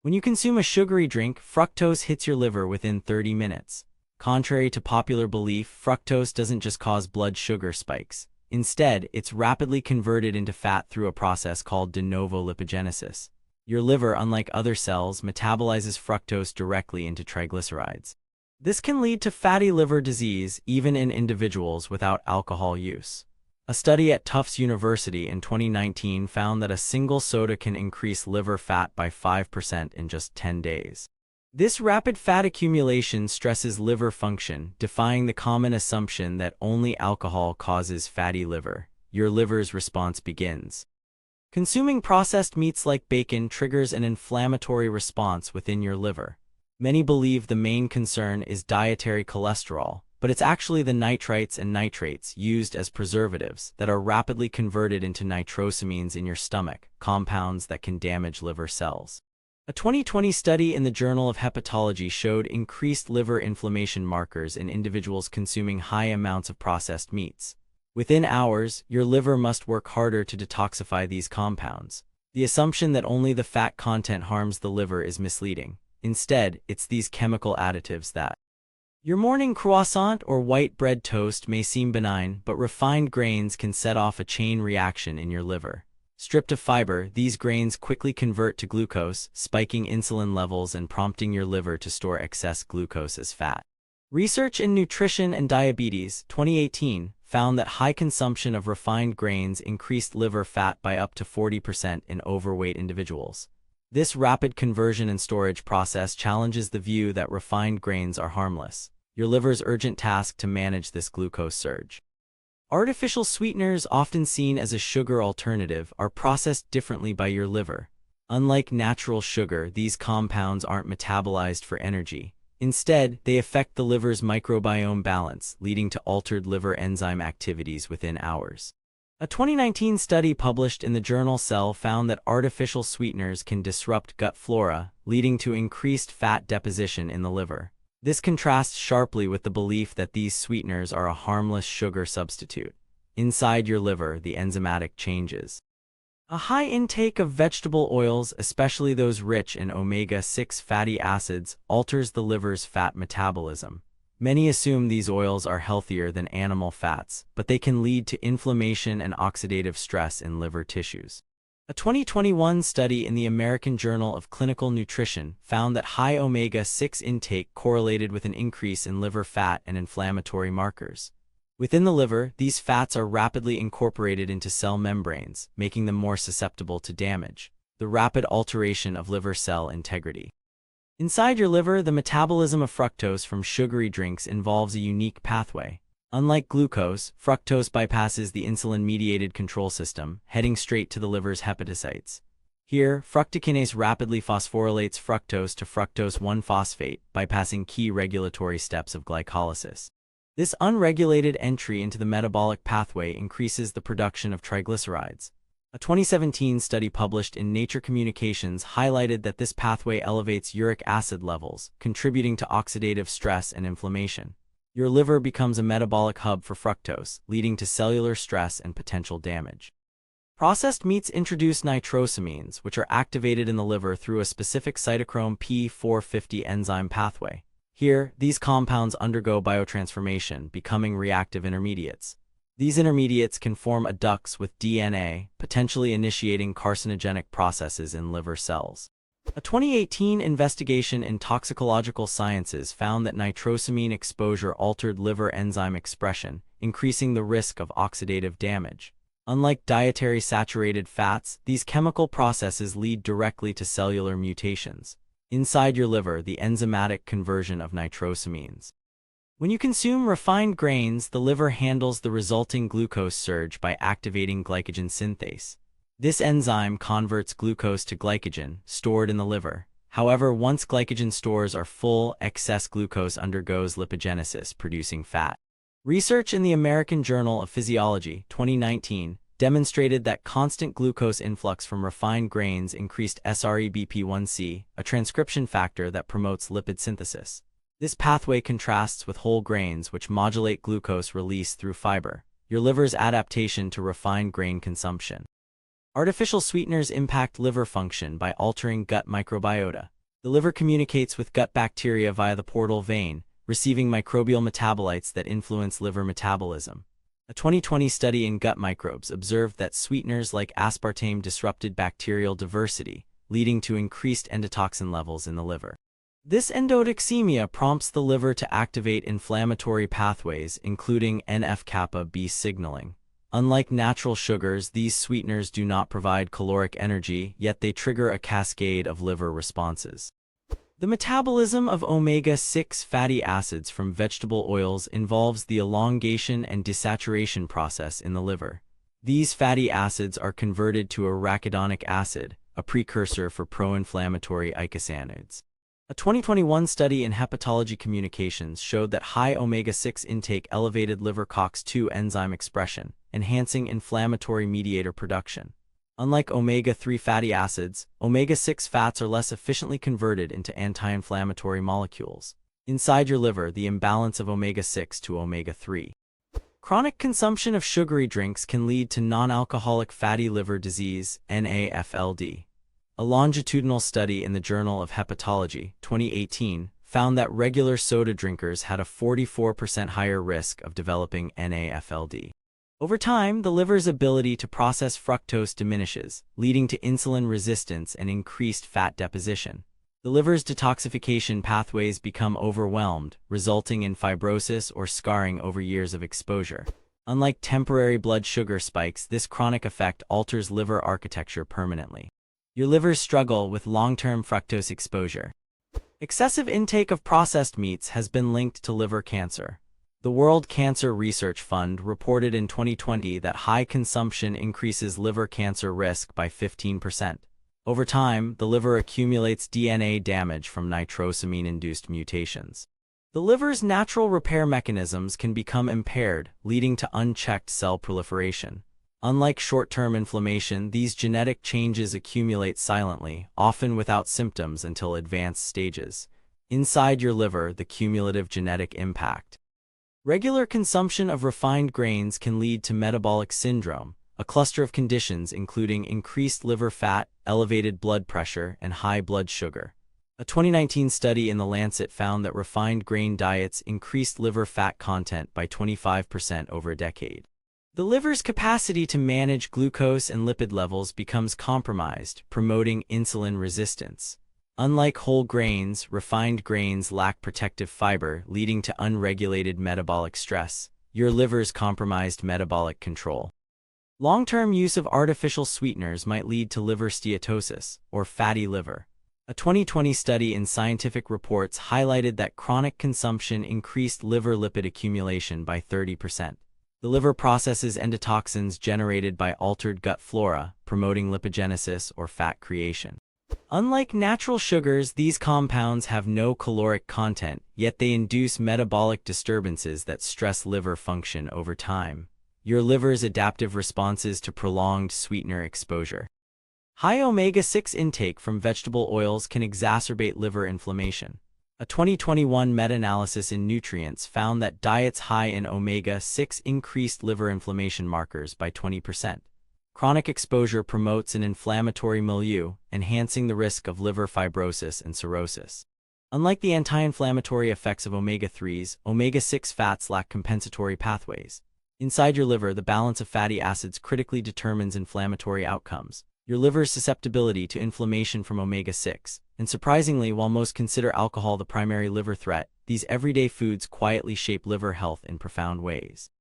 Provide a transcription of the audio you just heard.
When you consume a sugary drink, fructose hits your liver within 30 minutes. Contrary to popular belief, fructose doesn't just cause blood sugar spikes. Instead, it's rapidly converted into fat through a process called de novo lipogenesis. Your liver, unlike other cells, metabolizes fructose directly into triglycerides. This can lead to fatty liver disease even in individuals without alcohol use. A study at Tufts University in 2019 found that a single soda can increase liver fat by 5% in just 10 days. This rapid fat accumulation stresses liver function, defying the common assumption that only alcohol causes fatty liver. Your liver's response begins. Consuming processed meats like bacon triggers an inflammatory response within your liver. Many believe the main concern is dietary cholesterol, but it's actually the nitrites and nitrates used as preservatives that are rapidly converted into nitrosamines in your stomach, compounds that can damage liver cells. A 2020 study in the Journal of Hepatology showed increased liver inflammation markers in individuals consuming high amounts of processed meats. Within hours, your liver must work harder to detoxify these compounds. The assumption that only the fat content harms the liver is misleading. Instead, it's these chemical additives that. Your morning croissant or white bread toast may seem benign, but refined grains can set off a chain reaction in your liver. Stripped of fiber, these grains quickly convert to glucose, spiking insulin levels and prompting your liver to store excess glucose as fat. Research in Nutrition and Diabetes, 2018, found that high consumption of refined grains increased liver fat by up to 40% in overweight individuals. This rapid conversion and storage process challenges the view that refined grains are harmless. Your liver's urgent task to manage this glucose surge. Artificial sweeteners, often seen as a sugar alternative, are processed differently by your liver. Unlike natural sugar, these compounds aren't metabolized for energy. Instead, they affect the liver's microbiome balance, leading to altered liver enzyme activities within hours. A 2019 study published in the journal Cell found that artificial sweeteners can disrupt gut flora, leading to increased fat deposition in the liver. This contrasts sharply with the belief that these sweeteners are a harmless sugar substitute. Inside your liver, the enzymatic changes. A high intake of vegetable oils, especially those rich in omega-6 fatty acids, alters the liver's fat metabolism. Many assume these oils are healthier than animal fats, but they can lead to inflammation and oxidative stress in liver tissues. A 2021 study in the American Journal of Clinical Nutrition found that high omega-6 intake correlated with an increase in liver fat and inflammatory markers. Within the liver, these fats are rapidly incorporated into cell membranes, making them more susceptible to damage. The rapid alteration of liver cell integrity. Inside your liver, the metabolism of fructose from sugary drinks involves a unique pathway. Unlike glucose, fructose bypasses the insulin-mediated control system, heading straight to the liver's hepatocytes. Here, fructokinase rapidly phosphorylates fructose to fructose 1-phosphate, bypassing key regulatory steps of glycolysis. This unregulated entry into the metabolic pathway increases the production of triglycerides. A 2017 study published in Nature Communications highlighted that this pathway elevates uric acid levels, contributing to oxidative stress and inflammation. Your liver becomes a metabolic hub for fructose, leading to cellular stress and potential damage. Processed meats introduce nitrosamines, which are activated in the liver through a specific cytochrome P450 enzyme pathway. Here, these compounds undergo biotransformation, becoming reactive intermediates. These intermediates can form adducts with DNA, potentially initiating carcinogenic processes in liver cells. A 2018 investigation in Toxicological Sciences found that nitrosamine exposure altered liver enzyme expression, increasing the risk of oxidative damage. Unlike dietary saturated fats, these chemical processes lead directly to cellular mutations. Inside your liver, the enzymatic conversion of nitrosamines. When you consume refined grains, the liver handles the resulting glucose surge by activating glycogen synthase. This enzyme converts glucose to glycogen, stored in the liver. However, once glycogen stores are full, excess glucose undergoes lipogenesis, producing fat. Research in the American Journal of Physiology, 2019, demonstrated that constant glucose influx from refined grains increased SREBP1C, a transcription factor that promotes lipid synthesis. This pathway contrasts with whole grains, which modulate glucose release through fiber, your liver's adaptation to refined grain consumption. Artificial sweeteners impact liver function by altering gut microbiota. The liver communicates with gut bacteria via the portal vein, receiving microbial metabolites that influence liver metabolism. A 2020 study in gut microbes observed that sweeteners like aspartame disrupted bacterial diversity, leading to increased endotoxin levels in the liver. This endotoxemia prompts the liver to activate inflammatory pathways, including NF-kappa B signaling. Unlike natural sugars, these sweeteners do not provide caloric energy, yet they trigger a cascade of liver responses. The metabolism of omega-6 fatty acids from vegetable oils involves the elongation and desaturation process in the liver. These fatty acids are converted to arachidonic acid, a precursor for pro-inflammatory eicosanoids. A 2021 study in hepatology communications showed that high omega-6 intake elevated liver COX-2 enzyme expression, enhancing inflammatory mediator production. Unlike omega-3 fatty acids, omega-6 fats are less efficiently converted into anti-inflammatory molecules. Inside your liver, the imbalance of omega-6 to omega-3. Chronic consumption of sugary drinks can lead to non-alcoholic fatty liver disease, NAFLD. A longitudinal study in the Journal of Hepatology, 2018, found that regular soda drinkers had a 44% higher risk of developing NAFLD. Over time, the liver's ability to process fructose diminishes, leading to insulin resistance and increased fat deposition. The liver's detoxification pathways become overwhelmed, resulting in fibrosis or scarring over years of exposure. Unlike temporary blood sugar spikes, this chronic effect alters liver architecture permanently. Your livers struggle with long-term fructose exposure. Excessive intake of processed meats has been linked to liver cancer. The World Cancer Research Fund reported in 2020 that high consumption increases liver cancer risk by 15%. Over time, the liver accumulates DNA damage from nitrosamine-induced mutations. The liver's natural repair mechanisms can become impaired, leading to unchecked cell proliferation. Unlike short-term inflammation, these genetic changes accumulate silently, often without symptoms until advanced stages. Inside your liver, the cumulative genetic impact. Regular consumption of refined grains can lead to metabolic syndrome, a cluster of conditions including increased liver fat, elevated blood pressure, and high blood sugar. A 2019 study in The Lancet found that refined grain diets increased liver fat content by 25% over a decade. The liver's capacity to manage glucose and lipid levels becomes compromised, promoting insulin resistance. Unlike whole grains, refined grains lack protective fiber, leading to unregulated metabolic stress. Your liver's compromised metabolic control. Long-term use of artificial sweeteners might lead to liver steatosis, or fatty liver. A 2020 study in Scientific Reports highlighted that chronic consumption increased liver lipid accumulation by 30%. The liver processes endotoxins generated by altered gut flora, promoting lipogenesis or fat creation. Unlike natural sugars, these compounds have no caloric content, yet they induce metabolic disturbances that stress liver function over time. Your liver's adaptive responses to prolonged sweetener exposure. High omega-6 intake from vegetable oils can exacerbate liver inflammation. A 2021 meta-analysis in Nutrients found that diets high in omega-6 increased liver inflammation markers by 20%. Chronic exposure promotes an inflammatory milieu, enhancing the risk of liver fibrosis and cirrhosis. Unlike the anti-inflammatory effects of omega-3s, omega-6 fats lack compensatory pathways. Inside your liver, the balance of fatty acids critically determines inflammatory outcomes. Your liver's susceptibility to inflammation from omega-6. And surprisingly, while most consider alcohol the primary liver threat, these everyday foods quietly shape liver health in profound ways.